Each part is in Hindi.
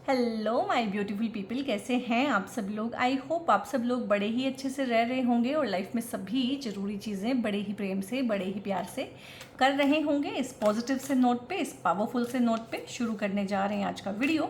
हेलो माय ब्यूटीफुल पीपल, कैसे हैं आप सब लोग। आई होप आप सब लोग बड़े ही अच्छे से रह रहे होंगे और लाइफ में सभी ज़रूरी चीज़ें बड़े ही प्रेम से, बड़े ही प्यार से कर रहे होंगे। इस पॉजिटिव से नोट पे, इस पावरफुल से नोट पे शुरू करने जा रहे हैं आज का वीडियो,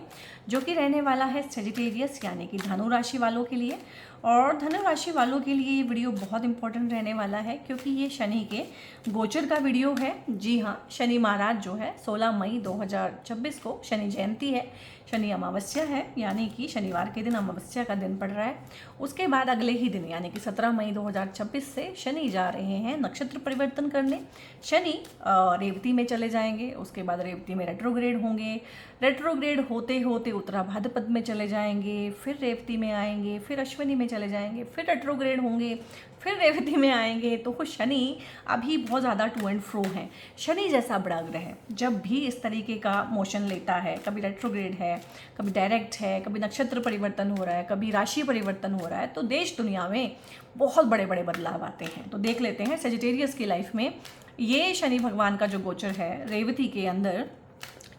जो कि रहने वाला है सेजिटेरियस यानी कि धनु राशि वालों के लिए। और धनु राशि वालों के लिए ये वीडियो बहुत इंपॉर्टेंट रहने वाला है, क्योंकि ये शनि के गोचर का वीडियो है। जी हाँ, शनि महाराज जो है 16 मई 2026 को शनि जयंती है, शनि अमावस्या है, यानी कि शनिवार के दिन अमावस्या का दिन पड़ रहा है। उसके बाद अगले ही दिन यानी कि 17 मई 2026 से शनि जा रहे हैं नक्षत्र परिवर्तन करने। शनि रेवती में चले जाएंगे, उसके बाद रेवती में रेट्रोग्रेड होंगे। रेट्रोग्रेड होते होते उत्तरा भाद्रपद में चले जाएंगे, फिर रेवती में आएंगे, फिर अश्विनी में चले जाएंगे, फिर रेट्रोग्रेड होंगे, फिर रेवती में आएंगे। तो शनि अभी बहुत ज़्यादा टू एंड फ्रो है। शनि जैसा बड़ा ग्रह जब भी इस तरीके का मोशन लेता है, कभी रेट्रोग्रेड है, कभी डायरेक्ट है, कभी नक्षत्र परिवर्तन हो रहा है, कभी राशि परिवर्तन हो रहा है, तो देश दुनिया में बहुत बड़े बड़े बदलाव आते हैं। तो देख लेते हैं सेजिटेरियस की लाइफ में ये शनि भगवान का जो गोचर है रेवती के अंदर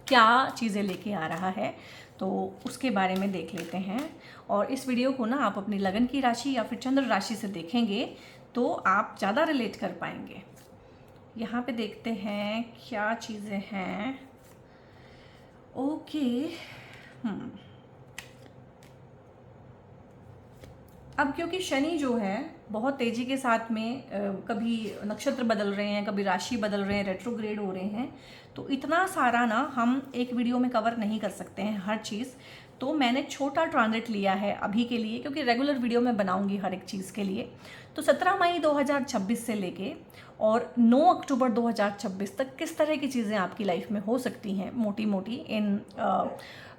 क्या चीज़ें लेके आ रहा है, तो उसके बारे में देख लेते हैं। और इस वीडियो को ना आप अपनी लगन की राशि या फिर चंद्र राशि से देखेंगे तो आप ज़्यादा रिलेट कर पाएंगे। यहाँ पे देखते हैं क्या चीज़ें हैं। ओके, अब क्योंकि शनि जो है बहुत तेज़ी के साथ में कभी नक्षत्र बदल रहे हैं, कभी राशि बदल रहे हैं, रेट्रोग्रेड हो रहे हैं, तो इतना सारा ना हम एक वीडियो में कवर नहीं कर सकते हैं हर चीज़। तो मैंने छोटा ट्रांजिट लिया है अभी के लिए, क्योंकि रेगुलर वीडियो मैं बनाऊंगी हर एक चीज़ के लिए। तो 17 मई 2026 से लेके और 9 अक्टूबर 2026 तक किस तरह की चीज़ें आपकी लाइफ में हो सकती हैं मोटी मोटी इन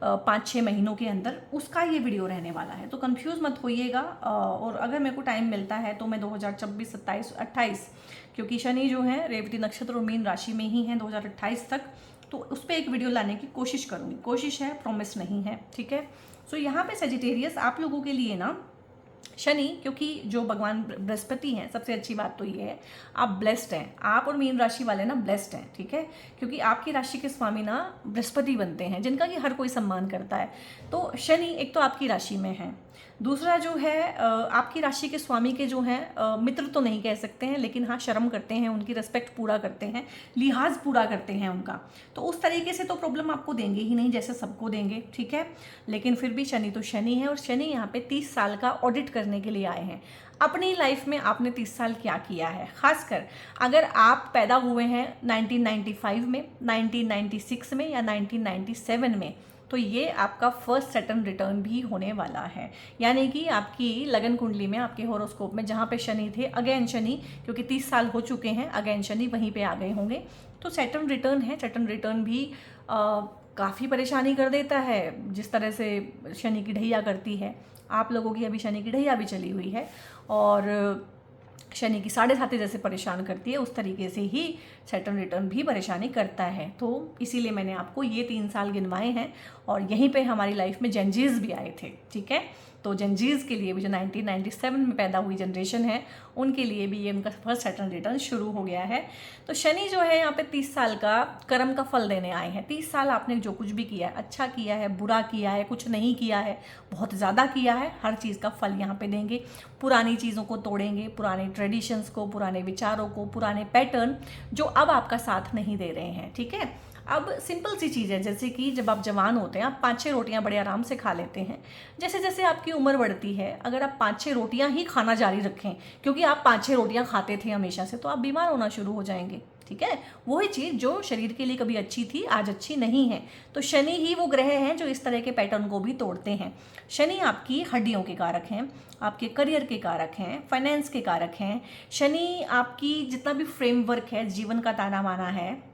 5-6 महीनों के अंदर, उसका ये वीडियो रहने वाला है। तो कंफ्यूज मत होइएगा। और अगर मेरे को टाइम मिलता है तो मैं 2026, 27, 28, क्योंकि शनि जो है रेवती नक्षत्र और मीन राशि में ही है 2028 तक, तो उस पर एक वीडियो लाने की कोशिश करूँगी। कोशिश है, प्रॉमिस नहीं है, ठीक है। सो यहाँ पे सेजिटेरियस आप लोगों के लिए ना शनि, क्योंकि जो भगवान बृहस्पति हैं, सबसे अच्छी बात तो ये है आप ब्लेस्ड हैं। आप और मीन राशि वाले ना ब्लेस्ड हैं, ठीक है, क्योंकि आपकी राशि के स्वामी ना बृहस्पति बनते हैं, जिनका कि हर कोई सम्मान करता है। तो शनि एक तो आपकी राशि में है, दूसरा जो है आपकी राशि के स्वामी के जो हैं मित्र तो नहीं कह सकते हैं, लेकिन हाँ शर्म करते हैं, उनकी रिस्पेक्ट पूरा करते हैं, लिहाज पूरा करते हैं उनका। तो उस तरीके से तो प्रॉब्लम आपको देंगे ही नहीं जैसे सबको देंगे, ठीक है। लेकिन फिर भी शनि तो शनि है, और शनि यहाँ पे 30 साल का ऑडिट करने के लिए आए हैं। अपनी लाइफ में आपने 30 साल क्या किया है, खासकर अगर आप पैदा हुए हैं 1995 में, 1996 में या 1997 में, तो ये आपका फर्स्ट सैटर्न रिटर्न भी होने वाला है। यानी कि आपकी लगन कुंडली में, आपके हॉरोस्कोप में जहाँ पे शनि थे, अगेन शनि, क्योंकि 30 साल हो चुके हैं, अगेन शनि वहीं पे आ गए होंगे। तो सैटर्न रिटर्न है। सैटर्न रिटर्न भी काफ़ी परेशानी कर देता है, जिस तरह से शनि की ढैया करती है। आप लोगों की अभी शनि की ढैया भी चली हुई है, और शनि की 7.5 जैसे परेशान करती है, उस तरीके से ही सैटर्न रिटर्न भी परेशानी करता है। तो इसीलिए मैंने आपको ये 3 साल गिनवाए हैं, और यहीं पे हमारी लाइफ में जेनजीज भी आए थे, ठीक है। तो जेनजीज के लिए भी, जो 1997 में पैदा हुई जनरेशन है, उनके लिए भी ये उनका फर्स्ट सैटर्न रिटर्न शुरू हो गया है। तो शनि जो है यहाँ पे 30 साल का कर्म का फल देने आए हैं। 30 साल आपने जो कुछ भी किया है, अच्छा किया है, बुरा किया है, कुछ नहीं किया है, बहुत ज़्यादा किया है, हर चीज़ का फल यहाँ पे देंगे। पुरानी चीज़ों को तोड़ेंगे, पुराने ट्रेडिशंस को, पुराने विचारों को, पुराने पैटर्न जो अब आपका साथ नहीं दे रहे हैं, ठीक है। अब सिंपल सी चीज़ है, जैसे कि जब आप जवान होते हैं, आप 5-6 रोटियां बड़े आराम से खा लेते हैं। जैसे जैसे आपकी उम्र बढ़ती है, अगर आप 5-6 रोटियां ही खाना जारी रखें, क्योंकि आप 5-6 रोटियां खाते थे हमेशा से, तो आप बीमार होना शुरू हो जाएंगे, ठीक है। वही चीज़ जो शरीर के लिए कभी अच्छी थी, आज अच्छी नहीं है। तो शनि ही वो ग्रह हैं जो इस तरह के पैटर्न को भी तोड़ते हैं। शनि आपकी हड्डियों के कारक हैं, आपके करियर के कारक हैं, फाइनेंस के कारक हैं। शनि आपकी जितना भी फ्रेमवर्क है, जीवन का ताना माना है,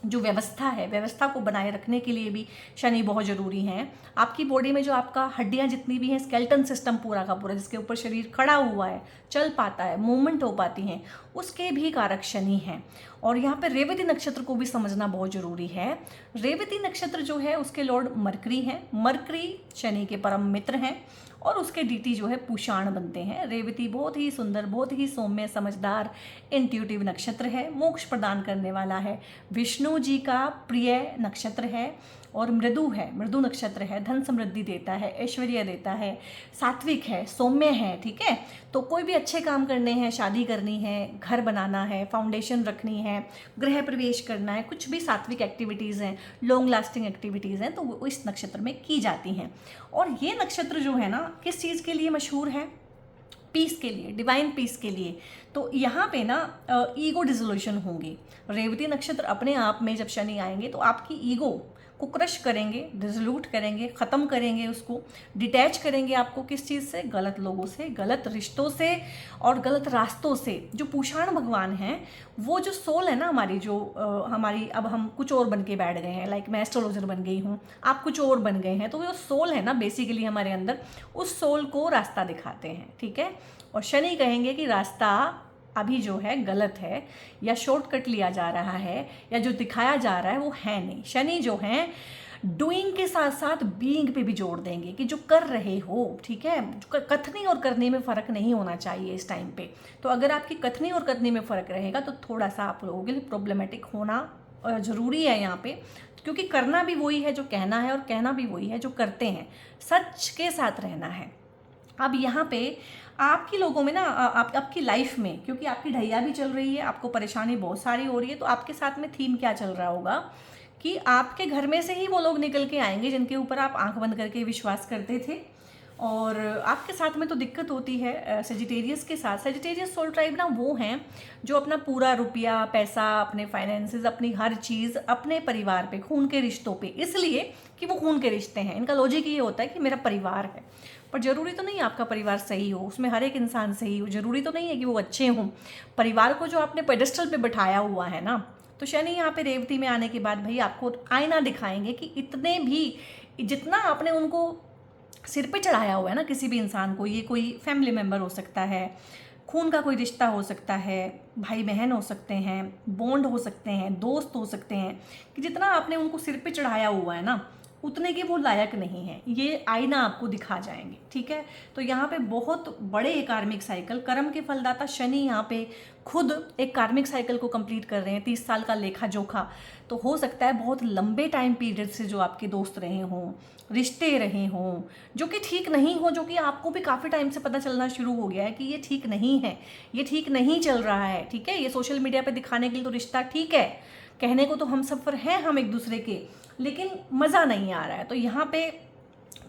जो व्यवस्था है, व्यवस्था को बनाए रखने के लिए भी शनि बहुत ज़रूरी हैं। आपकी बॉडी में जो आपका हड्डियां जितनी भी हैं, स्केलेटन सिस्टम पूरा का पूरा, जिसके ऊपर शरीर खड़ा हुआ है, चल पाता है, मूवमेंट हो पाती हैं, उसके भी कारक शनि हैं। और यहाँ पे रेवती नक्षत्र को भी समझना बहुत ज़रूरी है। रेवती नक्षत्र जो है उसके लॉर्ड मरकरी हैं। मरकरी शनि के परम मित्र हैं, और उसके डीटी जो है पूषाण बनते हैं। रेवती बहुत ही सुंदर, बहुत ही सौम्य, समझदार, इंट्यूटिव नक्षत्र है, मोक्ष प्रदान करने वाला है, विष्णु जी का प्रिय नक्षत्र है। और मृदु है, मृदु नक्षत्र है, धन समृद्धि देता है, ऐश्वर्य देता है, सात्विक है, सौम्य है, ठीक है। तो कोई भी अच्छे काम करने हैं, शादी करनी है, घर बनाना है, फाउंडेशन रखनी है, गृह प्रवेश करना है, कुछ भी सात्विक एक्टिविटीज़ हैं, लॉन्ग लास्टिंग एक्टिविटीज़ हैं, तो वो इस नक्षत्र में की जाती हैं। और ये नक्षत्र जो है ना, किस चीज़ के लिए मशहूर है? पीस के लिए, डिवाइन पीस के लिए। तो यहाँ पे ना ईगो डिसोल्यूशन होंगी। रेवती नक्षत्र अपने आप में जब शनि आएंगे तो आपकी ईगो को क्रश करेंगे, डिसोल्यूट करेंगे, ख़त्म करेंगे, उसको डिटैच करेंगे आपको किस चीज़ से? गलत लोगों से, गलत रिश्तों से और गलत रास्तों से। जो पूषाण भगवान हैं, वो जो सोल है ना हमारी, जो हमारी, अब हम कुछ और बन के बैठ गए हैं, लाइक मैं एस्ट्रोलॉजर बन गई हूँ, आप कुछ और बन गए हैं, तो वो सोल है ना बेसिकली हमारे अंदर, उस सोल को रास्ता दिखाते हैं, ठीक है। और शनि कहेंगे कि रास्ता अभी जो है गलत है, या शॉर्टकट लिया जा रहा है, या जो दिखाया जा रहा है वो है नहीं। शनि जो हैं डूइंग के साथ साथ बीइंग पे भी जोड़ देंगे कि जो कर रहे हो, ठीक है। कथनी और करने में फ़र्क नहीं होना चाहिए इस टाइम पे। तो अगर आपकी कथनी और करने में फ़र्क रहेगा तो थोड़ा सा आप लोगों के लिए प्रॉब्लमेटिक होना ज़रूरी है यहाँ पे, क्योंकि करना भी वही है जो कहना है और कहना भी वही है जो करते हैं। सच के साथ रहना है। अब यहाँ पे आपकी लोगों में ना आपकी लाइफ में, क्योंकि आपकी ढैया भी चल रही है, आपको परेशानी बहुत सारी हो रही है, तो आपके साथ में थीम क्या चल रहा होगा कि आपके घर में से ही वो लोग निकल के आएंगे जिनके ऊपर आप आंख बंद करके विश्वास करते थे। और आपके साथ में तो दिक्कत होती है सेजिटेरियस के साथ। सेजिटेरियस सोल ट्राइब ना वो हैं जो अपना पूरा रुपया, पैसा, अपने फाइनेंसेस, अपनी हर चीज़ अपने परिवार पे, खून के रिश्तों पे, इसलिए कि वो खून के रिश्ते हैं। इनका लॉजिक ये होता है कि मेरा परिवार है, पर ज़रूरी तो नहीं आपका परिवार सही हो, उसमें हर एक इंसान सही हो, ज़रूरी तो नहीं है कि वो अच्छे हों। परिवार को जो आपने पेडेस्टल पे बिठाया हुआ है ना, तो शनि यहाँ पे रेवती में आने के बाद भाई आपको आईना दिखाएंगे कि इतने भी, जितना आपने उनको सिर पे चढ़ाया हुआ है ना किसी भी इंसान को, ये कोई फैमिली मेम्बर हो सकता है, खून का कोई रिश्ता हो सकता है, भाई बहन हो सकते हैं, बॉन्ड हो सकते हैं, दोस्त हो सकते हैं, कि जितना आपने उनको सिर पे चढ़ाया हुआ है ना, उतने के वो लायक नहीं है, ये आईना आपको दिखा जाएंगे, ठीक है। तो यहाँ पे बहुत बड़े कार्मिक साइकिल, कर्म के फलदाता शनि यहाँ पे खुद एक कार्मिक साइकिल को कंप्लीट कर रहे हैं, 30 साल का लेखा जोखा। तो हो सकता है बहुत लंबे टाइम पीरियड से जो आपके दोस्त रहे हों, रिश्ते रहे हों, जो कि ठीक नहीं हो, जो कि आपको भी काफ़ी टाइम से पता चलना शुरू हो गया है कि ये ठीक नहीं है, ये ठीक नहीं चल रहा है, ठीक है। ये सोशल मीडिया पे दिखाने के लिए तो रिश्ता ठीक है, कहने को तो हम सफ़र हैं हम एक दूसरे के, लेकिन मज़ा नहीं आ रहा है। तो यहाँ पे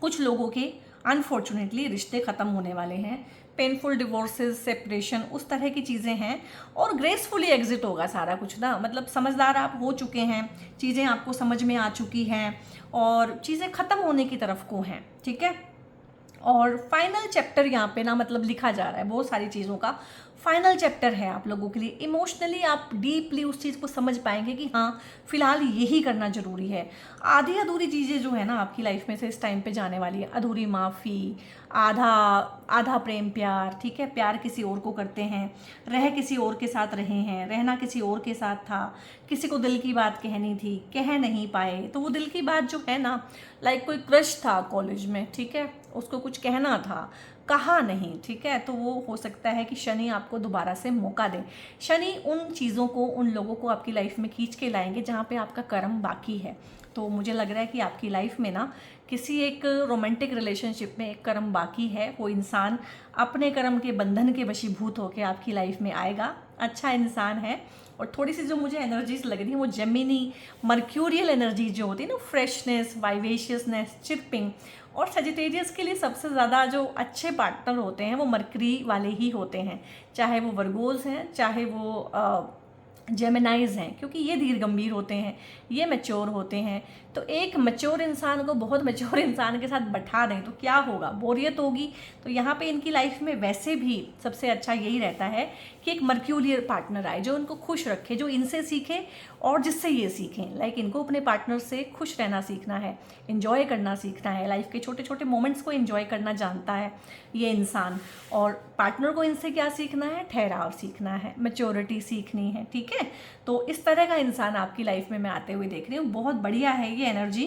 कुछ लोगों के अनफॉर्चुनेटली रिश्ते ख़त्म होने वाले हैं, पेनफुल डिवोर्सेस, सेपरेशन, उस तरह की चीज़ें हैं। और ग्रेसफुली एग्जिट होगा सारा कुछ ना, मतलब समझदार आप हो चुके हैं, चीज़ें आपको समझ में आ चुकी हैं और चीज़ें ख़त्म होने की तरफ को हैं, ठीक है। और फाइनल चैप्टर यहाँ पे ना मतलब लिखा जा रहा है, बहुत सारी चीज़ों का फाइनल चैप्टर है आप लोगों के लिए। इमोशनली आप डीपली उस चीज़ को समझ पाएंगे कि हाँ फिलहाल यही करना ज़रूरी है। आधी अधूरी चीज़ें जो है ना आपकी लाइफ में से इस टाइम पे जाने वाली है, अधूरी माफ़ी, आधा प्रेम प्यार, ठीक है। प्यार किसी और को करते हैं, रह किसी और के साथ रहे हैं, रहना किसी और के साथ था, किसी को दिल की बात कहनी थी, कह नहीं पाए, तो वो दिल की बात जो है ना, लाइक कोई क्रश था कॉलेज में, ठीक है, उसको कुछ कहना था, कहा नहीं, ठीक है। तो वो हो सकता है कि शनि आपको दोबारा से मौका दें। शनि उन चीज़ों को, उन लोगों को आपकी लाइफ में खींच के लाएंगे जहाँ पे आपका कर्म बाकी है। तो मुझे लग रहा है कि आपकी लाइफ में ना किसी एक रोमांटिक रिलेशनशिप में एक कर्म बाकी है, वो इंसान अपने कर्म के बंधन के वशीभूत होकर आपकी लाइफ में आएगा। अच्छा इंसान है। और थोड़ी सी जो मुझे एनर्जीज लग रही है वो जेमिनी मर्क्यूरियल एनर्जी जो होती है ना, फ्रेशनेस, वाइवेशियसनेस, चिरपिंग। और सेजिटेरियस के लिए सबसे ज़्यादा जो अच्छे पार्टनर होते हैं वो मरकरी वाले ही होते हैं, चाहे वो वर्गोज हैं, चाहे वो जेमिनाइज हैं, क्योंकि ये धीर गंभीर होते हैं, ये मैच्योर होते हैं। तो एक मैच्योर इंसान को बहुत मैच्योर इंसान के साथ बैठा दें तो क्या होगा, बोरियत होगी। तो यहाँ पे इनकी लाइफ में वैसे भी सबसे अच्छा यही रहता है कि एक मर्क्यूरियल पार्टनर आए जो उनको खुश रखे, जो इनसे सीखे और जिससे ये सीखें। लाइक इनको अपने पार्टनर से खुश रहना सीखना है, इन्जॉय करना सीखना है, लाइफ के छोटे छोटे मोमेंट्स को इन्जॉय करना जानता है ये इंसान। और पार्टनर को इनसे क्या सीखना है, ठहराव सीखना है, मैच्योरिटी सीखनी है, ठीक है। तो इस तरह का इंसान आपकी लाइफ में मैं आते हुए देख रही हूँ। बहुत बढ़िया है ये एनर्जी।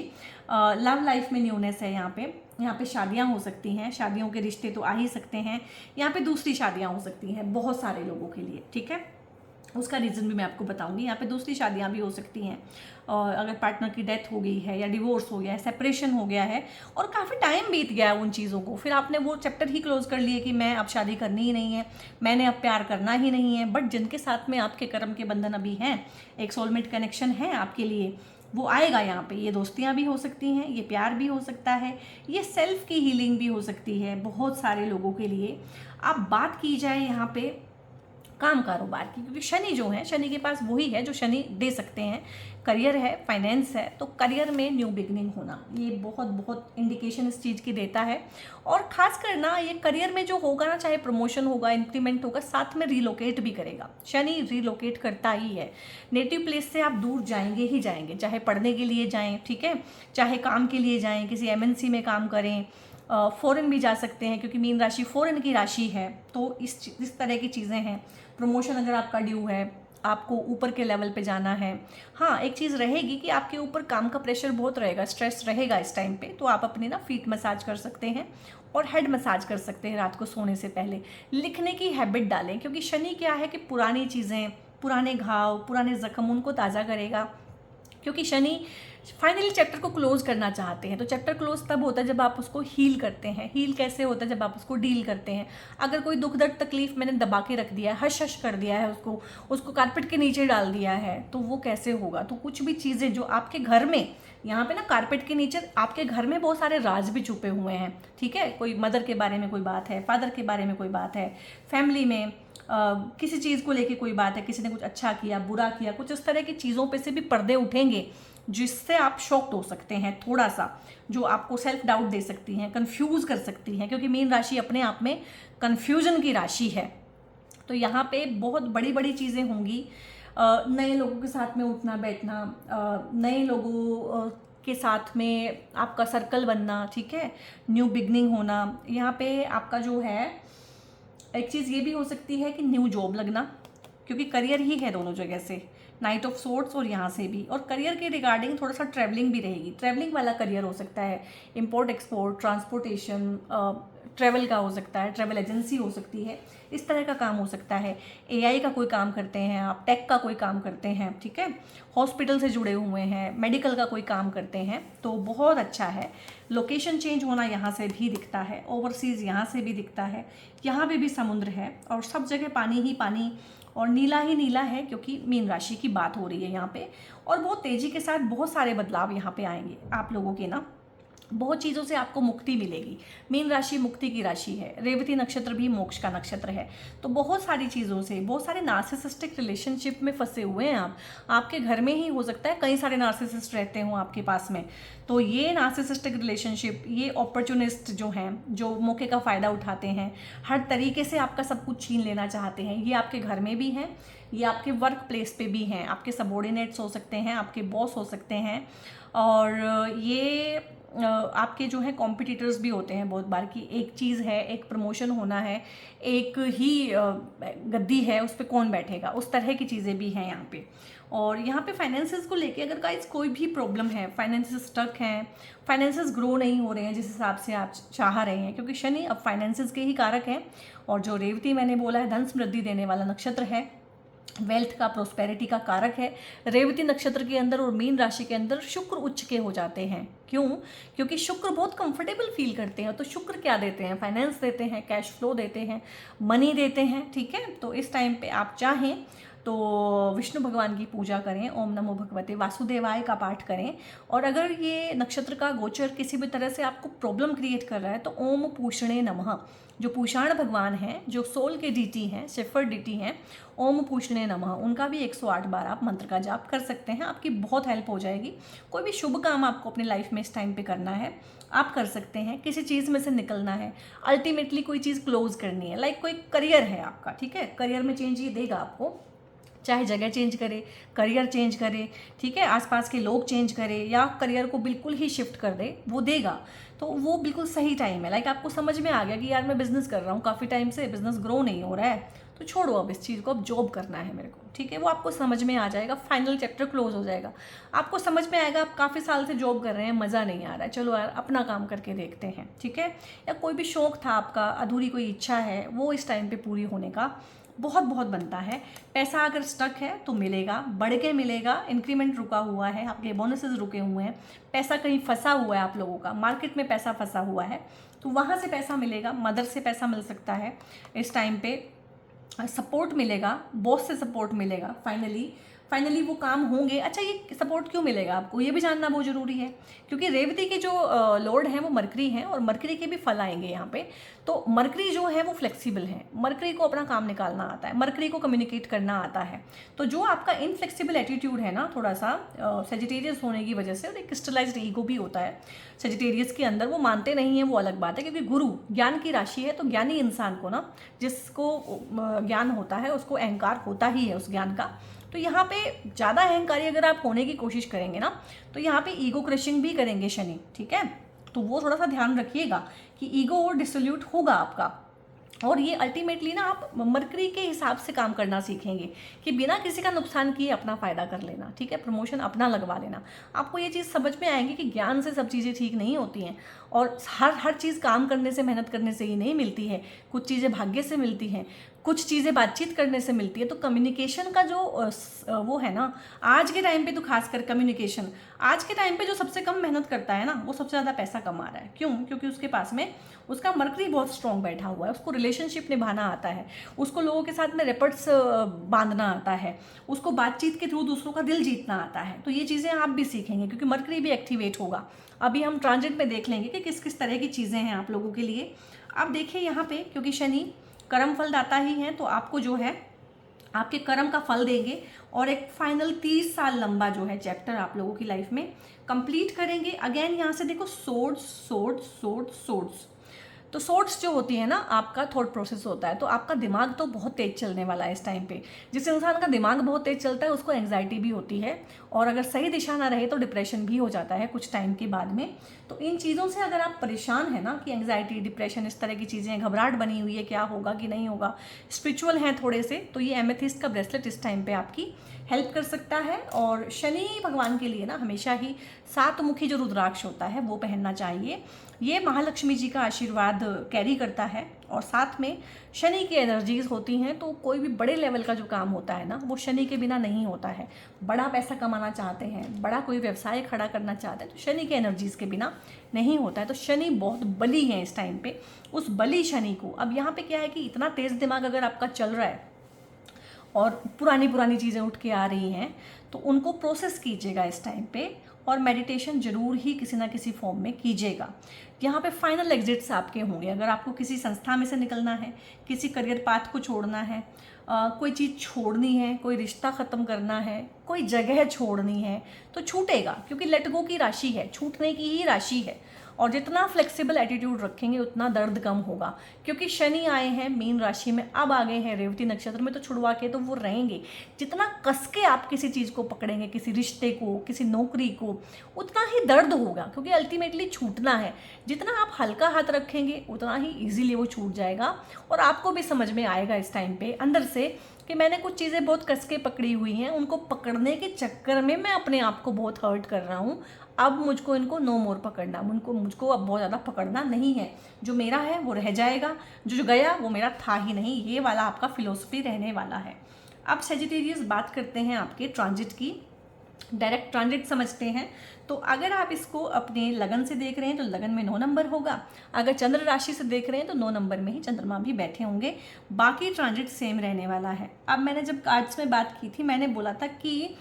लव लाइफ में न्यूनेस है यहाँ पे शादियाँ हो सकती हैं, शादियों के रिश्ते तो आ ही सकते हैं, यहाँ पे दूसरी शादियाँ हो सकती हैं बहुत सारे लोगों के लिए, ठीक है। उसका रीज़न भी मैं आपको बताऊंगी। यहाँ पे दूसरी शादियाँ भी हो सकती हैं, और अगर पार्टनर की डेथ हो गई है या डिवोर्स हो गया है, सेपरेशन हो गया है और काफ़ी टाइम बीत गया है उन चीज़ों को, फिर आपने वो चैप्टर ही क्लोज कर लिए कि मैं अब शादी करनी ही नहीं है, मैंने अब प्यार करना ही नहीं है। बट जिनके साथ में आपके कर्म के बंधन अभी हैं, एक सोलमेट कनेक्शन है आपके लिए, वो आएगा यहाँ पे। ये दोस्तियाँ भी हो सकती हैं, ये प्यार भी हो सकता है, ये सेल्फ की हीलिंग भी हो सकती है बहुत सारे लोगों के लिए। अब बात की जाए यहाँ पे काम कारोबार की, क्योंकि शनि जो है, शनि के पास वही है जो शनि दे सकते हैं। करियर है, फाइनेंस है, तो करियर में न्यू बिगनिंग होना ये बहुत बहुत इंडिकेशन इस चीज़ की देता है। और खास कर ना ये करियर में जो होगा ना, चाहे प्रमोशन होगा, इंक्रीमेंट होगा, साथ में रिलोकेट भी करेगा। शनि रिलोकेट करता ही है, नेटिव प्लेस से आप दूर जाएंगे ही जाएंगे, चाहे पढ़ने के लिए जाएं, ठीक है, चाहे काम के लिए जाएं, किसी एमएनसी में काम करें, फॉरेन भी जा सकते हैं, क्योंकि मीन राशि फॉरेन की राशि है। तो इस तरह की चीज़ें हैं। प्रमोशन अगर आपका ड्यू है, आपको ऊपर के लेवल पे जाना है। हाँ, एक चीज़ रहेगी कि आपके ऊपर काम का प्रेशर बहुत रहेगा, स्ट्रेस रहेगा इस टाइम पे, तो आप अपने ना फीट मसाज कर सकते हैं और हेड मसाज कर सकते हैं रात को सोने से पहले। लिखने की हैबिट डालें, क्योंकि शनि क्या है कि पुरानी चीज़ें, पुराने घाव, पुराने जख्म, उनको ताज़ा करेगा। क्योंकि शनि फाइनली चैप्टर को क्लोज करना चाहते हैं, तो चैप्टर क्लोज तब होता है जब आप उसको हील करते हैं। हील कैसे होता है? जब आप उसको डील करते हैं। अगर कोई दुख दर्द तकलीफ मैंने दबा के रख दिया है, हश हश कर दिया है, उसको कारपेट के नीचे डाल दिया है, तो वो कैसे होगा? तो कुछ भी चीज़ें जो आपके घर में, यहाँ पे ना कारपेट के नीचे आपके घर में बहुत सारे राज भी छुपे हुए हैं, ठीक है। कोई मदर के बारे में कोई बात है, फादर के बारे में कोई बात है, फैमिली में किसी चीज़ को लेके कोई बात है, किसी ने कुछ अच्छा किया, बुरा किया, कुछ इस तरह की चीज़ों पे से भी पर्दे उठेंगे, जिससे आप शॉक्ड हो सकते हैं थोड़ा सा, जो आपको सेल्फ डाउट दे सकती हैं, कंफ्यूज कर सकती हैं, क्योंकि मीन राशि अपने आप में कंफ्यूजन की राशि है। तो यहाँ पे बहुत बड़ी बड़ी चीज़ें होंगी। नए लोगों के साथ में उठना बैठना, नए लोगों के साथ में आपका सर्कल बनना, ठीक है, न्यू बिगनिंग होना। यहाँ पे आपका जो है, एक चीज़ ये भी हो सकती है कि न्यू जॉब लगना, क्योंकि करियर ही है दोनों जगह से, नाइट ऑफ सोर्ट्स और यहाँ से भी। और करियर के रिगार्डिंग थोड़ा सा ट्रैवलिंग भी रहेगी, ट्रैवलिंग वाला करियर हो सकता है, इंपोर्ट एक्सपोर्ट, ट्रांसपोर्टेशन, ट्रैवल का हो सकता है, ट्रैवल एजेंसी हो सकती है, इस तरह का काम हो सकता है। एआई का कोई काम करते हैं आप, टेक का कोई काम करते हैं, ठीक है, हॉस्पिटल से जुड़े हुए हैं, मेडिकल का कोई काम करते हैं, तो बहुत अच्छा है। लोकेशन चेंज होना यहाँ से भी दिखता है, ओवरसीज़ यहाँ से भी दिखता है, यहाँ पे भी समुद्र है और सब जगह पानी ही पानी और नीला ही नीला है, क्योंकि मीन राशि की बात हो रही है यहाँ पे। और बहुत तेज़ी के साथ बहुत सारे बदलाव यहाँ पे आएंगे आप लोगों के ना, बहुत चीज़ों से आपको मुक्ति मिलेगी। मीन राशि मुक्ति की राशि है, रेवती नक्षत्र भी मोक्ष का नक्षत्र है, तो बहुत सारी चीज़ों से, बहुत सारे नार्सिसिस्टिक रिलेशनशिप में फंसे हुए हैं आप। आपके घर में ही हो सकता है कई सारे नार्सिसिस्ट रहते हों आपके पास में, तो ये नार्सिसिस्टिक रिलेशनशिप, ये अपॉर्चुनिस्ट जो हैं, जो मौके का फ़ायदा उठाते हैं, हर तरीके से आपका सब कुछ छीन लेना चाहते हैं, ये आपके घर में भी हैं, ये आपके वर्क प्लेस पे भी हैं, आपके सबॉर्डिनेट्स हो सकते हैं, आपके बॉस हो सकते हैं, और ये आपके जो है कॉम्पिटिटर्स भी होते हैं बहुत बार। की एक चीज़ है, एक प्रमोशन होना है, एक ही गद्दी है, उस पर कौन बैठेगा, उस तरह की चीज़ें भी हैं यहाँ पे। और यहाँ पे फाइनेंसेस को लेके अगर गाइस कोई भी प्रॉब्लम है, फाइनेंसेस स्टक हैं, फाइनेंसेस ग्रो नहीं हो रहे हैं जिस हिसाब से आप चाह रहे हैं, क्योंकि शनि अब फाइनेंसेस के ही कारक हैं। और जो रेवती मैंने बोला है, धन समृद्धि देने वाला नक्षत्र है, वेल्थ का, प्रोस्पेरिटी का कारक है। रेवती नक्षत्र के अंदर और मीन राशि के अंदर शुक्र उच्च के हो जाते हैं। क्यों? क्योंकि शुक्र बहुत कंफर्टेबल फील करते हैं। तो शुक्र क्या देते हैं? फाइनेंस देते हैं, कैश फ्लो देते हैं, मनी देते हैं, ठीक है। तो इस टाइम पे आप चाहें तो विष्णु भगवान की पूजा करें, ओम नमो भगवते वासुदेवाय का पाठ करें। और अगर ये नक्षत्र का गोचर किसी भी तरह से आपको प्रॉब्लम क्रिएट कर रहा है, तो ओम पूषणे नमः, जो पूषाण भगवान हैं, जो सोल के डीटी हैं, शेफर डीटी हैं, ओम पूषणे नमः, उनका भी 108 बार आप मंत्र का जाप कर सकते हैं। आपकी बहुत हेल्प हो जाएगी। कोई भी शुभ काम आपको अपनी लाइफ में इस टाइम पे करना है, आप कर सकते हैं। किसी चीज़ में से निकलना है, अल्टीमेटली कोई चीज़ क्लोज करनी है, लाइक कोई करियर है आपका, ठीक है, करियर में चेंज ये देगा आपको, चाहे जगह चेंज करे, करियर चेंज करे, ठीक है, आसपास के लोग चेंज करे, या करियर को बिल्कुल ही शिफ्ट कर दे, वो देगा। तो वो बिल्कुल सही टाइम है। लाइक आपको समझ में आ गया कि यार मैं बिज़नेस कर रहा हूँ, काफ़ी टाइम से बिज़नेस ग्रो नहीं हो रहा है, तो छोड़ो अब इस चीज़ को, अब जॉब करना है मेरे को, ठीक है। वो आपको समझ में आ जाएगा, फाइनल चैप्टर क्लोज हो जाएगा, आपको समझ में आएगा आप काफ़ी साल से जॉब कर रहे हैं, मज़ा नहीं आ रहा है, चलो यार अपना काम करके देखते हैं, ठीक है। या कोई भी शौक़ था आपका, अधूरी कोई इच्छा है, वो इस टाइम पे पूरी होने का बहुत बहुत बनता है। पैसा अगर स्टक है तो मिलेगा, बढ़ के मिलेगा, इंक्रीमेंट रुका हुआ है, आपके बोनसेस रुके हुए हैं, पैसा कहीं फंसा हुआ है, आप लोगों का मार्केट में पैसा फंसा हुआ है तो वहाँ से पैसा मिलेगा, मदर से पैसा मिल सकता है इस टाइम पे, सपोर्ट मिलेगा, बॉस से सपोर्ट मिलेगा, फाइनली वो काम होंगे। अच्छा, ये सपोर्ट क्यों मिलेगा आपको, ये भी जानना बहुत ज़रूरी है, क्योंकि रेवती के जो लॉर्ड हैं वो मरकरी हैं और मरकरी के भी फल आएंगे यहाँ पे। तो मरकरी जो है वो फ्लेक्सिबल है, मरकरी को अपना काम निकालना आता है, मरकरी को कम्युनिकेट करना आता है। तो जो आपका इनफ्लेक्सिबल एटीट्यूड है ना, थोड़ा सा सेजिटेरियस होने की वजह से, और एक क्रिस्टलाइज्ड ईगो भी होता है सेजिटेरियस के अंदर, वो मानते नहीं है, वो अलग बात है, क्योंकि गुरु ज्ञान की राशि है। तो ज्ञानी इंसान को ना, जिसको ज्ञान होता है उसको अहंकार होता ही है उस ज्ञान का। तो यहाँ पे ज़्यादा अहंकारी अगर आप होने की कोशिश करेंगे ना तो यहाँ पे ईगो क्रशिंग भी करेंगे शनि, ठीक है। तो वो थोड़ा सा ध्यान रखिएगा कि ईगो डिसोल्यूट होगा आपका। और ये अल्टीमेटली ना आप मरकरी के हिसाब से काम करना सीखेंगे कि बिना किसी का नुकसान किए अपना फ़ायदा कर लेना, ठीक है, प्रमोशन अपना लगवा लेना। आपको ये चीज़ समझ में आएगी कि ज्ञान से सब चीज़ें ठीक नहीं होती हैं, और हर चीज़ काम करने से, मेहनत करने से ही नहीं मिलती है। कुछ चीज़ें भाग्य से मिलती हैं, कुछ चीज़ें बातचीत करने से मिलती है। तो कम्युनिकेशन का जो वो है ना, आज के टाइम पे तो खासकर कम्युनिकेशन, आज के टाइम पे जो सबसे कम मेहनत करता है ना वो सबसे ज़्यादा पैसा कमा रहा है। क्यों? क्योंकि उसके पास में उसका मरकरी बहुत स्ट्रॉन्ग बैठा हुआ है, उसको रिलेशनशिप निभाना आता है, उसको लोगों के साथ में रेपर्ट्स बांधना आता है, उसको बातचीत के थ्रू दूसरों का दिल जीतना आता है। तो ये चीज़ें आप भी सीखेंगे क्योंकि मरकरी भी एक्टिवेट होगा। अभी हम ट्रांजिट में देख लेंगे कि किस किस तरह की चीज़ें हैं आप लोगों के लिए। आप देखिए यहाँ पे, क्योंकि शनि कर्म फल दाता ही है, तो आपको जो है आपके कर्म का फल देंगे और एक फाइनल 30 साल लंबा जो है चैप्टर आप लोगों की लाइफ में कंप्लीट करेंगे। अगेन यहाँ से देखो, सोर्ड्स सोर्ड्स सोर्ड्स सोर्ड्स, तो सोर्ट्स जो होती है ना, आपका थॉट प्रोसेस होता है। तो आपका दिमाग तो बहुत तेज चलने वाला है इस टाइम पे। जिस इंसान का दिमाग बहुत तेज चलता है उसको एंग्जाइटी भी होती है, और अगर सही दिशा ना रहे तो डिप्रेशन भी हो जाता है कुछ टाइम के बाद में। तो इन चीज़ों से अगर आप परेशान हैं ना कि एंग्जाइटी, डिप्रेशन, इस तरह की चीज़ें, घबराहट बनी हुई है, क्या होगा कि नहीं होगा, स्पिरिचुअल हैं थोड़े से, तो ये एमेथिस्ट का ब्रेसलेट इस टाइम पे आपकी हेल्प कर सकता है। और शनि भगवान के लिए ना हमेशा ही 7 मुखी जो रुद्राक्ष होता है वो पहनना चाहिए। ये महालक्ष्मी जी का आशीर्वाद कैरी करता है, और साथ में शनि की एनर्जीज होती हैं। तो कोई भी बड़े लेवल का जो काम होता है ना वो शनि के बिना नहीं होता है। बड़ा पैसा कमाना चाहते हैं, बड़ा कोई व्यवसाय खड़ा करना चाहते हैं, तो शनि के एनर्जीज के बिना नहीं होता है। तो शनि बहुत बली है इस टाइम पे। उस बली शनि को, अब यहाँ पे क्या है कि इतना तेज़ दिमाग अगर आपका चल रहा है और पुरानी चीज़ें उठ के आ रही हैं, तो उनको प्रोसेस कीजिएगा इस टाइम पे, और मेडिटेशन जरूर ही किसी ना किसी फॉर्म में कीजिएगा। यहाँ पे फाइनल एग्जिट्स आपके होंगे। अगर आपको किसी संस्था में से निकलना है, किसी करियर पाथ को छोड़ना है, कोई चीज़ छोड़नी है, कोई रिश्ता ख़त्म करना है, कोई जगह छोड़नी है, तो छूटेगा, क्योंकि लेट गो की राशि है, छूटने की ही राशि है। और जितना फ्लेक्सिबल एटीट्यूड रखेंगे उतना दर्द कम होगा, क्योंकि शनि आए हैं मीन राशि में, अब आ गए हैं रेवती नक्षत्र में, तो छुड़वा के तो वो रहेंगे। जितना कस के आप किसी चीज़ को पकड़ेंगे, किसी रिश्ते को, किसी नौकरी को, उतना ही दर्द होगा, क्योंकि अल्टीमेटली छूटना है। जितना आप हल्का हाथ रखेंगे उतना ही ईजिली वो छूट जाएगा, और आपको भी समझ में आएगा इस टाइम पे अंदर से कि मैंने कुछ चीज़ें बहुत कस के पकड़ी हुई हैं, उनको पकड़ने के चक्कर में मैं अपने आप को बहुत हर्ट कर रहा हूँ। अब मुझको इनको नो मोर पकड़ना, मुझको अब बहुत ज़्यादा पकड़ना नहीं है। जो मेरा है वो रह जाएगा, जो गया वो मेरा था ही नहीं। ये वाला आपका फिलोसफी रहने वाला है। अब सेजिटेरियस बात करते हैं आपके ट्रांजिट की। डायरेक्ट ट्रांजिट समझते हैं। तो अगर आप इसको अपने लगन से देख रहे हैं तो लगन में 9 नंबर होगा। अगर चंद्र राशि से देख रहे हैं तो 9 नंबर में ही चंद्रमा भी बैठे होंगे। बाकी ट्रांजिट सेम रहने वाला है। अब मैंने जब कार्ड्स में बात की थी, मैंने बोला था कि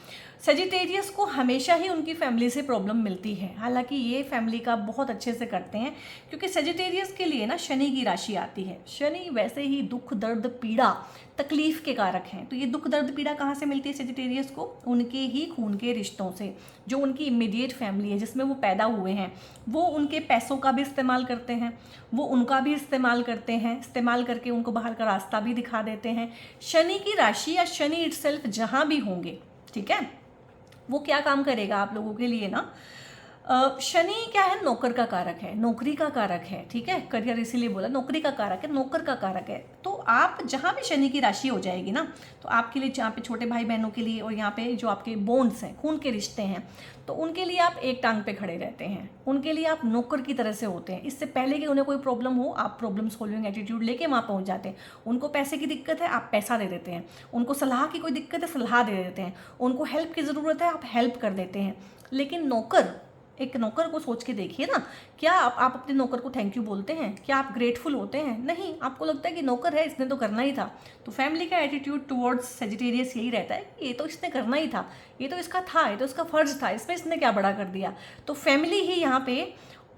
सेजिटेरियस को हमेशा ही उनकी फैमिली से प्रॉब्लम मिलती है। हालांकि ये फैमिली का बहुत अच्छे से करते हैं, क्योंकि सेजिटेरियस के लिए ना शनि की राशि आती है। शनि वैसे ही दुख, दर्द, पीड़ा, तकलीफ के कारक हैं। तो ये दुख, दर्द, पीड़ा कहाँ से मिलती है सेजिटेरियस को? उनके ही खून के रिश्तों से, जो उनकी इमीडिएट फैमिली है, जिसमें वो पैदा हुए हैं। वो उनके पैसों का भी इस्तेमाल करते हैं, वो उनका भी इस्तेमाल करते हैं, इस्तेमाल करके उनको बाहर का रास्ता भी दिखा देते हैं। शनि की राशि या शनि इटसेल्फ जहाँ भी होंगे, ठीक है, वो क्या काम करेगा आप लोगों के लिए ना। शनि क्या है? नौकर का कारक है, नौकरी का कारक है, ठीक है। करियर इसीलिए बोला, नौकरी का कारक है, नौकर का कारक है। तो आप जहाँ भी शनि की राशि हो जाएगी ना, तो आपके लिए जहाँ पे छोटे भाई बहनों के लिए और यहाँ पे जो आपके बोन्स हैं, खून के रिश्ते हैं, तो उनके लिए आप एक टांग पे खड़े रहते हैं, उनके लिए आप नौकर की तरह से होते हैं। इससे पहले कि उन्हें कोई प्रॉब्लम हो, आप प्रॉब्लम सॉल्विंग एटीट्यूड लेके वहाँ पहुँच जाते हैं। उनको पैसे की दिक्कत है, आप पैसा दे देते हैं। उनको सलाह की कोई दिक्कत है, सलाह दे देते हैं। उनको हेल्प की ज़रूरत है, आप हेल्प कर देते हैं। लेकिन नौकर, एक नौकर को सोच के देखिए ना, क्या आप अपने नौकर को थैंक यू बोलते हैं? क्या आप ग्रेटफुल होते हैं? नहीं, आपको लगता है कि नौकर है, इसने तो करना ही था। तो फैमिली का एटीट्यूड टुवर्ड्स सेजिटेरियस यही रहता है कि ये तो इसने करना ही था, ये तो इसका था, ये तो इसका फर्ज था, इसमें इसने क्या बड़ा कर दिया। तो फैमिली ही यहाँ पे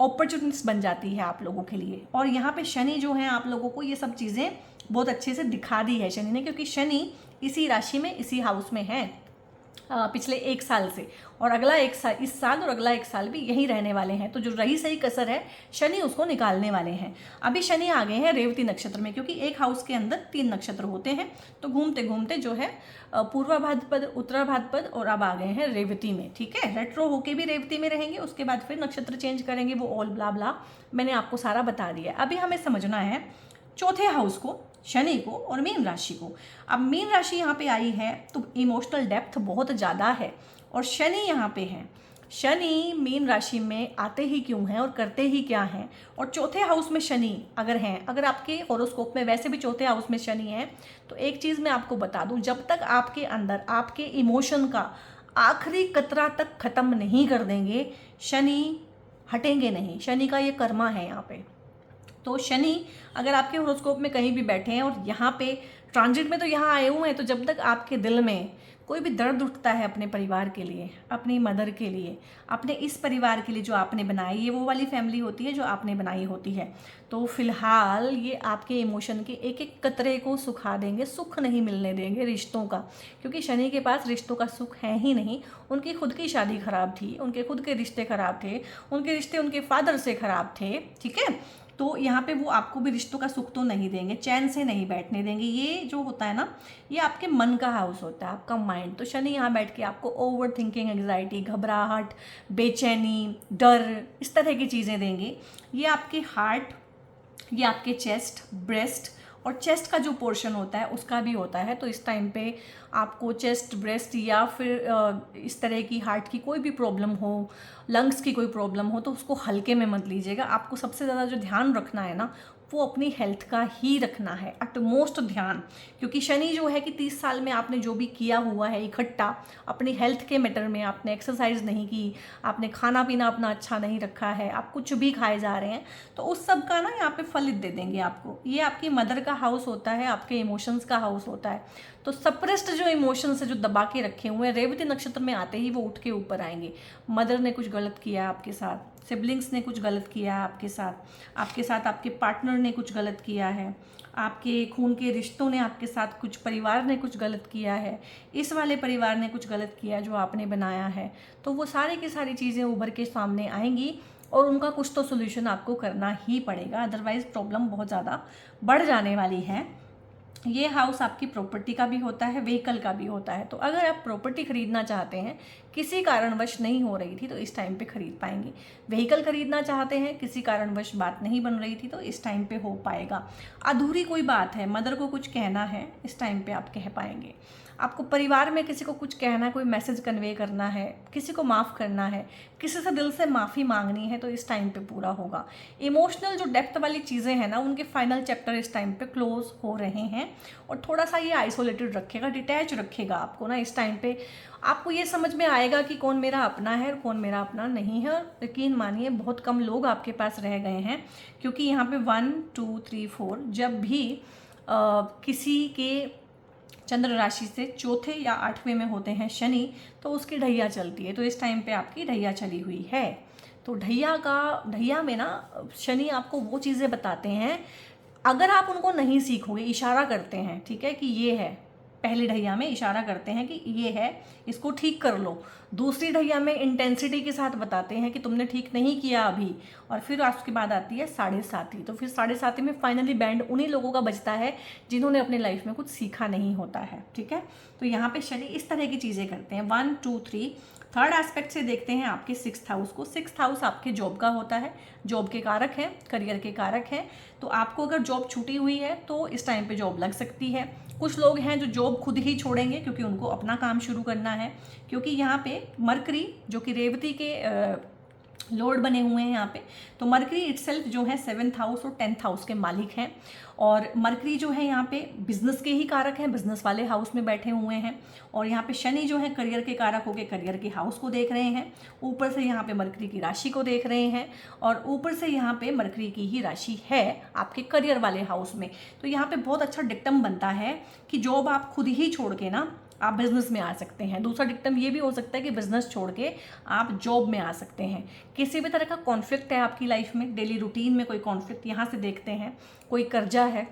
अपॉर्चुनिटीज बन जाती है आप लोगों के लिए। और यहाँ पे शनि जो है आप लोगों को ये सब चीज़ें बहुत अच्छे से दिखा दी है शनि ने, क्योंकि शनि इसी राशि में, इसी हाउस में है पिछले 1 साल से, और अगला 1 साल, इस साल और अगला 1 साल भी यहीं रहने वाले हैं। तो जो रही सही कसर है, शनि उसको निकालने वाले हैं। अभी शनि आ गए हैं रेवती नक्षत्र में, क्योंकि एक हाउस के अंदर 3 नक्षत्र होते हैं। तो घूमते घूमते जो है पूर्वा भाद्रपद, उत्तरा भाद्रपद, और अब आ गए हैं रेवती में। ठीक है, रेट्रो होके भी रेवती में रहेंगे, उसके बाद फिर नक्षत्र चेंज करेंगे, वो ऑल ब्ला ब्ला मैंने आपको सारा बता दिया। अभी हमें समझना है चौथे हाउस को, शनि को और मीन राशि को। अब मीन राशि यहाँ पे आई है तो इमोशनल डेप्थ बहुत ज़्यादा है, और शनि यहाँ पे है। शनि मीन राशि में आते ही क्यों हैं और करते ही क्या हैं? और चौथे हाउस में शनि अगर हैं, अगर आपके हॉरोस्कोप में वैसे भी चौथे हाउस में शनि है, तो एक चीज़ मैं आपको बता दूं, जब तक आपके अंदर आपके इमोशन का आखिरी कतरा तक ख़त्म नहीं कर देंगे, शनि हटेंगे नहीं। शनि का ये कर्मा है यहाँ पे। तो शनि अगर आपके हॉरोस्कोप में कहीं भी बैठे हैं और यहाँ पे ट्रांजिट में तो यहाँ आए हुए हैं, तो जब तक आपके दिल में कोई भी दर्द उठता है अपने परिवार के लिए, अपनी मदर के लिए, अपने इस परिवार के लिए जो आपने बनाई, ये वो वाली फैमिली होती है जो आपने बनाई होती है, तो फिलहाल ये आपके इमोशन के एक एक कतरे को सुखा देंगे, सुख नहीं मिलने देंगे रिश्तों का। क्योंकि शनि के पास रिश्तों का सुख है ही नहीं। उनकी खुद की शादी खराब थी, उनके खुद के रिश्ते खराब थे, उनके रिश्ते उनके फादर से खराब थे। ठीक है, तो यहाँ पे वो आपको भी रिश्तों का सुख तो नहीं देंगे, चैन से नहीं बैठने देंगे। ये जो होता है ना, ये आपके मन का हाउस होता है, आपका माइंड। तो शनि यहाँ बैठ के आपको ओवर थिंकिंग, एंग्जाइटी, घबराहट, बेचैनी, डर, इस तरह की चीज़ें देंगे। ये आपके हार्ट, ये आपके चेस्ट, ब्रेस्ट, और चेस्ट का जो पोर्शन होता है उसका भी होता है। तो इस टाइम पे आपको चेस्ट, ब्रेस्ट या फिर इस तरह की हार्ट की कोई भी प्रॉब्लम हो, लंग्स की कोई प्रॉब्लम हो, तो उसको हल्के में मत लीजिएगा। आपको सबसे ज़्यादा जो ध्यान रखना है ना, वो अपनी हेल्थ का ही रखना है, अटमोस्ट ध्यान। क्योंकि शनि जो है कि 30 साल में आपने जो भी किया हुआ है इकट्ठा अपनी हेल्थ के मैटर में, आपने एक्सरसाइज नहीं की, आपने खाना पीना अपना अच्छा नहीं रखा है, आप कुछ भी खाए जा रहे हैं, तो उस सब का ना यहाँ पे फलित दे देंगे आपको। ये आपकी मदर का हाउस होता है, आपके इमोशंस का हाउस होता है। तो सप्रेस्ड जो इमोशंस है, जो दबा के रखे हुए हैं, रेवती नक्षत्र में आते ही वो उठ के ऊपर आएंगे। मदर ने कुछ गलत किया आपके साथ, सिबलिंग्स ने कुछ गलत किया है आपके साथ आपके पार्टनर ने कुछ गलत किया है, आपके खून के रिश्तों ने आपके साथ, कुछ परिवार ने कुछ गलत किया है, इस वाले परिवार ने कुछ गलत किया जो आपने बनाया है। तो वो सारी की सारी चीज़ें उभर के सामने आएंगी, और उनका कुछ तो सोल्यूशन आपको करना ही पड़ेगा, अदरवाइज़ प्रॉब्लम बहुत ज़्यादा बढ़ जाने वाली है। ये हाउस आपकी प्रॉपर्टी का भी होता है, व्हीकल का भी होता है। तो अगर आप प्रॉपर्टी खरीदना चाहते हैं, किसी कारणवश नहीं हो रही थी, तो इस टाइम पे खरीद पाएंगे। व्हीकल खरीदना चाहते हैं, किसी कारणवश बात नहीं बन रही थी, तो इस टाइम पे हो पाएगा। अधूरी कोई बात है, मदर को कुछ कहना है, इस टाइम पे आप कह पाएंगे। आपको परिवार में किसी को कुछ कहना है, कोई मैसेज कन्वे करना है, किसी को माफ़ करना है, किसी से दिल से माफ़ी मांगनी है, तो इस टाइम पे पूरा होगा। इमोशनल जो डेप्थ वाली चीज़ें हैं ना, उनके फाइनल चैप्टर इस टाइम पे क्लोज हो रहे हैं। और थोड़ा सा ये आइसोलेटेड रखेगा, डिटैच रखेगा आपको ना। इस टाइम पे आपको ये समझ में आएगा कि कौन मेरा अपना है और कौन मेरा अपना नहीं है। और यकीन मानिए बहुत कम लोग आपके पास रह गए हैं, क्योंकि यहाँ पे 1 2 3 4 जब भी किसी के चंद्र राशि से चौथे या 8वें में होते हैं शनि, तो उसकी ढैया चलती है। तो इस टाइम पे आपकी ढैया चली हुई है। तो ढैया में ना शनि आपको वो चीज़ें बताते हैं, अगर आप उनको नहीं सीखोगे, इशारा करते हैं, ठीक है, कि ये है, पहली ढैया में इशारा करते हैं कि ये है, इसको ठीक कर लो। दूसरी ढैया में इंटेंसिटी के साथ बताते हैं कि तुमने ठीक नहीं किया अभी। और फिर उसके बाद आती है 7.5। तो फिर 7.5 में फाइनली बैंड उन्हीं लोगों का बजता है जिन्होंने अपने लाइफ में कुछ सीखा नहीं होता है। ठीक है, तो यहाँ पे शनि इस तरह की चीज़ें करते हैं। 1 2 3 थर्ड एस्पेक्ट से देखते हैं आपके 6th हाउस को। 6th हाउस आपके जॉब का होता है, जॉब के कारक है, करियर के कारक है। तो आपको अगर जॉब छूटी हुई है तो इस टाइम पे जॉब लग सकती है। कुछ लोग हैं जो जॉब खुद ही छोड़ेंगे क्योंकि उनको अपना काम शुरू करना है, क्योंकि यहाँ पे मरकरी जो कि रेवती के लॉर्ड बने हुए हैं यहाँ पे। तो मरकरी इटसेल्फ जो है 7th हाउस और 10th हाउस के मालिक हैं। और मरकरी जो है यहाँ पे बिजनेस के ही कारक हैं, बिजनेस वाले हाउस में बैठे हुए हैं। और यहाँ पे शनि जो है करियर के कारक होके करियर के हाउस को देख रहे हैं। ऊपर से यहाँ पे मरकरी की राशि को देख रहे हैं और ऊपर से यहाँ पे मरकरी की ही राशि है आपके करियर वाले हाउस में। तो यहाँ पे बहुत अच्छा डिक्टम बनता है कि जॉब आप खुद ही छोड़ के ना आप बिजनेस में आ सकते हैं। दूसरा डिक्टम ये भी हो सकता है कि बिजनेस छोड़ के आप जॉब में आ सकते हैं। किसी भी तरह का कॉन्फ्लिक्ट है आपकी लाइफ में, डेली रूटीन में कोई कॉन्फ्लिक्ट यहाँ से देखते हैं, कोई कर्जा है,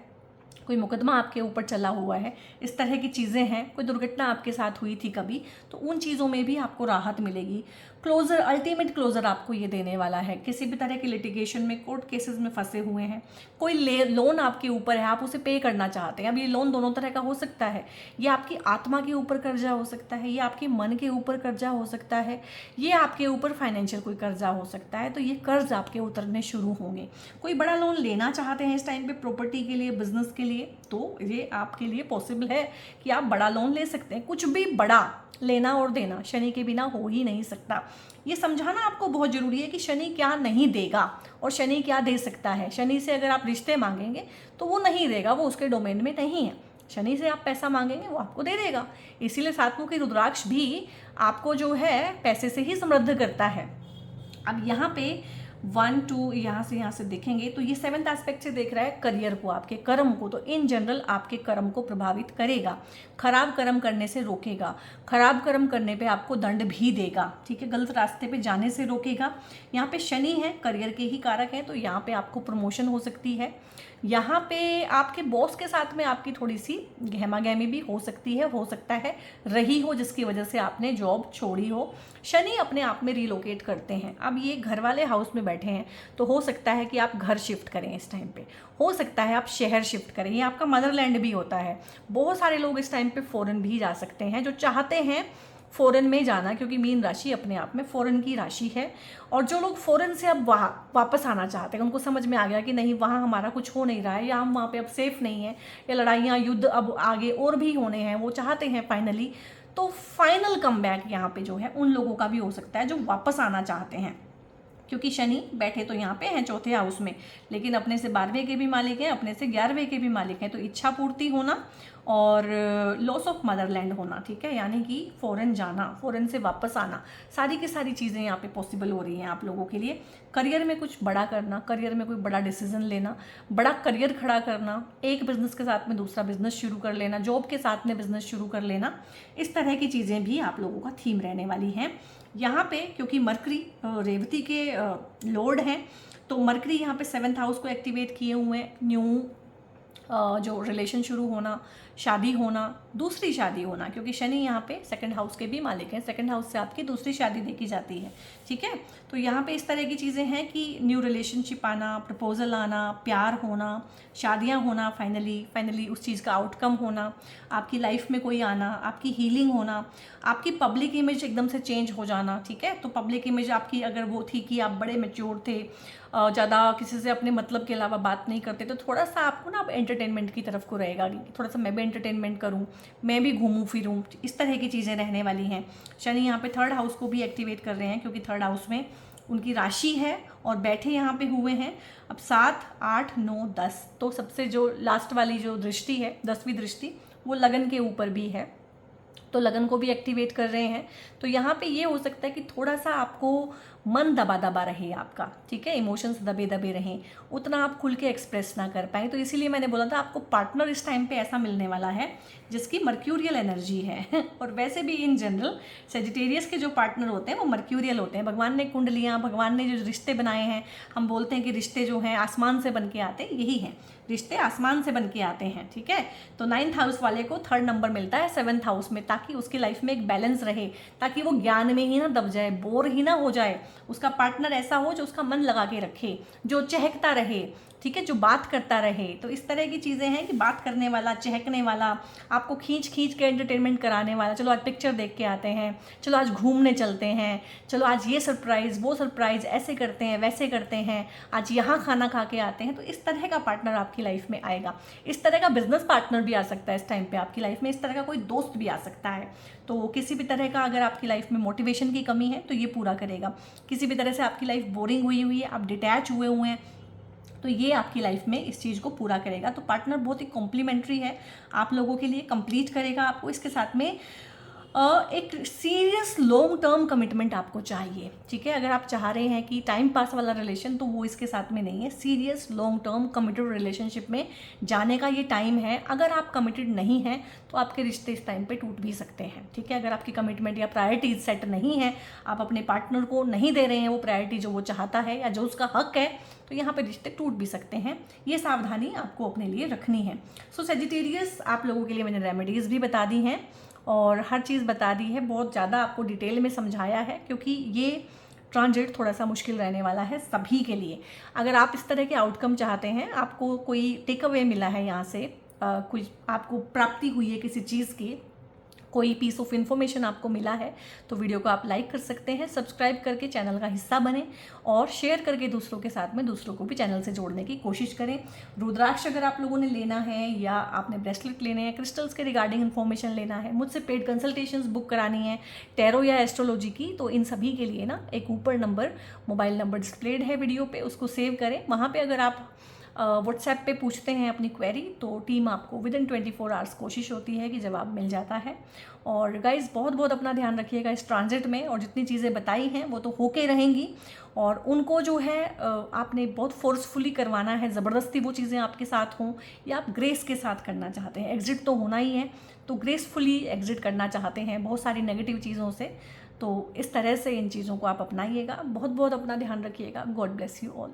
कोई मुकदमा आपके ऊपर चला हुआ है, इस तरह की चीज़ें हैं, कोई दुर्घटना आपके साथ हुई थी कभी, तो उन चीज़ों में भी आपको राहत मिलेगी। क्लोजर, अल्टीमेट क्लोजर आपको ये देने वाला है। किसी भी तरह के लिटिगेशन में, कोर्ट केसेस में फंसे हुए हैं, कोई लोन आपके ऊपर है, आप उसे पे करना चाहते हैं। अब ये लोन दोनों तरह का हो सकता है, ये आपकी आत्मा के ऊपर कर्जा हो सकता है, ये आपके मन के ऊपर कर्जा हो सकता है, ये आपके ऊपर फाइनेंशियल कोई कर्जा हो सकता है। तो ये कर्ज आपके उतरने शुरू होंगे। कोई बड़ा लोन लेना चाहते हैं इस टाइम पे प्रॉपर्टी के लिए, बिजनेस के लिए, तो ये आपके लिए पॉसिबल है कि आप बड़ा लोन ले सकते हैं। कुछ भी बड़ा लेना और देना शनि के बिना हो ही नहीं सकता। ये समझाना आपको बहुत ज़रूरी है कि शनि क्या नहीं देगा और शनि क्या दे सकता है। शनि से अगर आप रिश्ते मांगेंगे तो वो नहीं देगा, वो उसके डोमेन में नहीं है। शनि से आप पैसा मांगेंगे वो आपको दे देगा। इसीलिए सातमुखी रुद्राक्ष भी आपको जो है पैसे से ही समृद्ध करता है। अब यहाँ पे 1 2 यहाँ से देखेंगे तो ये 7th एस्पेक्ट से देख रहा है करियर को, आपके कर्म को। तो इन जनरल आपके कर्म को प्रभावित करेगा, खराब कर्म करने से रोकेगा, खराब कर्म करने पे आपको दंड भी देगा, ठीक है, गलत रास्ते पे जाने से रोकेगा। यहाँ पे शनि है, करियर के ही कारक है, तो यहाँ पे आपको प्रमोशन हो सकती है। यहाँ पे आपके बॉस के साथ में आपकी थोड़ी सी गहमा गहमी भी हो सकती है, हो सकता है रही हो, जिसकी वजह से आपने जॉब छोड़ी हो। शनि अपने आप में रिलोकेट करते हैं। अब ये घर वाले हाउस में बैठे हैं तो हो सकता है कि आप घर शिफ्ट करें इस टाइम पे, हो सकता है आप शहर शिफ्ट करें, ये आपका मदरलैंड भी होता है। बहुत सारे लोग इस टाइम पे फॉरेन भी जा सकते हैं जो चाहते हैं फ़ॉरेन में जाना, क्योंकि मीन राशि अपने आप में फ़ॉरेन की राशि है। और जो लोग फ़ॉरेन से अब वापस आना चाहते हैं, उनको समझ में आ गया कि नहीं वहाँ हमारा कुछ हो नहीं रहा है, या हम वहाँ पे अब सेफ़ नहीं है, या लड़ाइयाँ युद्ध अब आगे और भी होने हैं, वो चाहते हैं फाइनली, तो फाइनल कमबैक यहाँ पे जो है उन लोगों का भी हो सकता है जो वापस आना चाहते हैं। क्योंकि शनि बैठे तो यहाँ पे हैं 4थे हाउस में, लेकिन अपने से 12वें के भी मालिक हैं, अपने से 11वें के भी मालिक हैं। तो इच्छा पूर्ति होना और लॉस ऑफ मदरलैंड होना, ठीक है, यानी कि फ़ॉरेन जाना, फ़ॉरेन से वापस आना, सारी की सारी चीज़ें यहाँ पे पॉसिबल हो रही हैं आप लोगों के लिए। करियर में कुछ बड़ा करना, करियर में कोई बड़ा डिसीजन लेना, बड़ा करियर खड़ा करना, एक बिज़नेस के साथ में दूसरा बिज़नेस शुरू कर लेना, जॉब के साथ में बिज़नेस शुरू कर लेना, इस तरह की चीज़ें भी आप लोगों का थीम रहने वाली हैं यहाँ पे। क्योंकि मरकरी रेवती के लॉर्ड हैं, तो मरकरी यहाँ पे 7th हाउस को एक्टिवेट किए हुए हैं। न्यू जो रिलेशन शुरू होना, शादी होना, दूसरी शादी होना, क्योंकि शनि यहाँ पे 2nd हाउस के भी मालिक हैं, 2nd हाउस से आपकी दूसरी शादी देखी जाती है, ठीक है। तो यहाँ पे इस तरह की चीज़ें हैं कि न्यू रिलेशनशिप आना, प्रपोजल आना, प्यार होना, शादियाँ होना, फाइनली उस चीज़ का आउटकम होना, आपकी लाइफ में कोई आना, आपकी हीलिंग होना, आपकी पब्लिक इमेज एकदम से चेंज हो जाना, ठीक है। तो पब्लिक इमेज आपकी अगर वो थी कि आप बड़े मैच्योर थे, ज़्यादा किसी से अपने मतलब के अलावा बात नहीं करते, तो थोड़ा सा आपको ना अब एंटरटेनमेंट की तरफ को रहेगा कि थोड़ा सा मैं भी एंटरटेनमेंट करूं, मैं भी घूमूं फिरूं, इस तरह की चीज़ें रहने वाली हैं। शनि यहाँ पे 3rd हाउस को भी एक्टिवेट कर रहे हैं, क्योंकि 3rd हाउस में उनकी राशि है और बैठे यहाँ पे हुए हैं। अब 7 8 9 10, तो सबसे जो लास्ट वाली जो दृष्टि है, 10वीं दृष्टि, वो लगन के ऊपर भी है, तो लगन को भी एक्टिवेट कर रहे हैं। तो यहाँ पे ये हो सकता है कि थोड़ा सा आपको मन दबा दबा रहे आपका, ठीक है, इमोशंस दबे दबे रहें, उतना आप खुल के एक्सप्रेस ना कर पाएँ। तो इसीलिए मैंने बोला था आपको पार्टनर इस टाइम पे ऐसा मिलने वाला है जिसकी मर्क्यूरियल एनर्जी है। और वैसे भी इन जनरल सेजिटेरियस के जो पार्टनर होते हैं वो मर्क्यूरियल होते हैं। भगवान ने कुंडलियाँ, भगवान ने जो रिश्ते बनाए हैं, हम बोलते हैं कि रिश्ते जो हैं आसमान से बन के आते हैं, यही हैं रिश्ते, आसमान से बन के आते हैं, ठीक है। तो 9th हाउस वाले को 3rd नंबर मिलता है 7th हाउस में, ताकि उसकी लाइफ में एक बैलेंस रहे, ताकि वो ज्ञान में ही ना दब जाए, बोर ही ना हो जाए, उसका पार्टनर ऐसा हो जो उसका मन लगा के रखे, जो चहकता रहे, ठीक है, जो बात करता रहे। तो इस तरह की चीज़ें हैं कि बात करने वाला, चहकने वाला, आपको खींच खींच के एंटरटेनमेंट कराने वाला, चलो आज पिक्चर देख के आते हैं, चलो आज घूमने चलते हैं, चलो आज ये सरप्राइज़ वो सरप्राइज़, ऐसे करते हैं वैसे करते हैं, आज यहाँ खाना खा के आते हैं। तो इस तरह का पार्टनर आपकी लाइफ में आएगा। इस तरह का बिजनेस पार्टनर भी आ सकता है इस टाइम पे आपकी लाइफ में, इस तरह का कोई दोस्त भी आ सकता है। तो किसी भी तरह का अगर आपकी लाइफ में मोटिवेशन की कमी है तो ये पूरा करेगा। किसी भी तरह से आपकी लाइफ बोरिंग हुई हुई है, आप डिटैच हुए हुए हैं, तो ये आपकी लाइफ में इस चीज़ को पूरा करेगा। तो पार्टनर बहुत ही कॉम्प्लीमेंट्री है आप लोगों के लिए, कंप्लीट करेगा आपको। इसके साथ में एक सीरियस लॉन्ग टर्म कमिटमेंट आपको चाहिए, ठीक है। अगर आप चाह रहे हैं कि टाइम पास वाला रिलेशन, तो वो इसके साथ में नहीं है। Serious long term committed relationship में जाने का ये टाइम है। अगर आप कमिटेड नहीं हैं तो आपके रिश्ते इस टाइम पे टूट भी सकते हैं, ठीक है। अगर आपकी कमिटमेंट या प्रायोरिटीज सेट नहीं है, आप अपने पार्टनर को नहीं दे रहे हैं वो प्रायोरिटी जो वो चाहता है या जो उसका हक है, तो यहाँ पे रिश्ते टूट भी सकते हैं। ये सावधानी आपको अपने लिए रखनी है। सो सेजिटेरियस, आप लोगों के लिए मैंने रेमेडीज़ भी बता दी हैं और हर चीज़ बता दी है, बहुत ज़्यादा आपको डिटेल में समझाया है, क्योंकि ये ट्रांजिट थोड़ा सा मुश्किल रहने वाला है सभी के लिए। अगर आप इस तरह के आउटकम चाहते हैं, आपको कोई टेक अवे मिला है यहाँ से, कुछ आपको प्राप्ति हुई है किसी चीज़ की, कोई पीस ऑफ इन्फॉर्मेशन आपको मिला है, तो वीडियो को आप लाइक कर सकते हैं, सब्सक्राइब करके चैनल का हिस्सा बने और शेयर करके दूसरों के साथ में दूसरों को भी चैनल से जोड़ने की कोशिश करें। रुद्राक्ष अगर आप लोगों ने लेना है या आपने ब्रेसलेट लेने हैं, क्रिस्टल्स के रिगार्डिंग इन्फॉर्मेशन लेना है, मुझसे पेड कंसल्टेशंस बुक करानी है टैरो या एस्ट्रोलॉजी की, तो इन सभी के लिए ना एक ऊपर नंबर, मोबाइल नंबर डिस्प्लेड है वीडियो पे, उसको सेव करें। वहाँ पर अगर आप व्हाट्सएप पे पूछते हैं अपनी क्वेरी, तो टीम आपको विदिन 24 आवर्स कोशिश होती है कि जवाब मिल जाता है। और गाइज़ बहुत बहुत अपना ध्यान रखिएगा इस ट्रांजिट में, और जितनी चीज़ें बताई हैं वो तो होके रहेंगी, और उनको जो है आपने बहुत फोर्सफुली करवाना है, ज़बरदस्ती वो चीज़ें आपके साथ हों, या आप ग्रेस के साथ करना चाहते हैं। एग्जिट तो होना ही है, तो ग्रेसफुली एग्जिट करना चाहते हैं बहुत सारी नेगेटिव चीज़ों से, तो इस तरह से इन चीज़ों को आप अपनाइएगा। बहुत बहुत अपना ध्यान रखिएगा। God bless you all.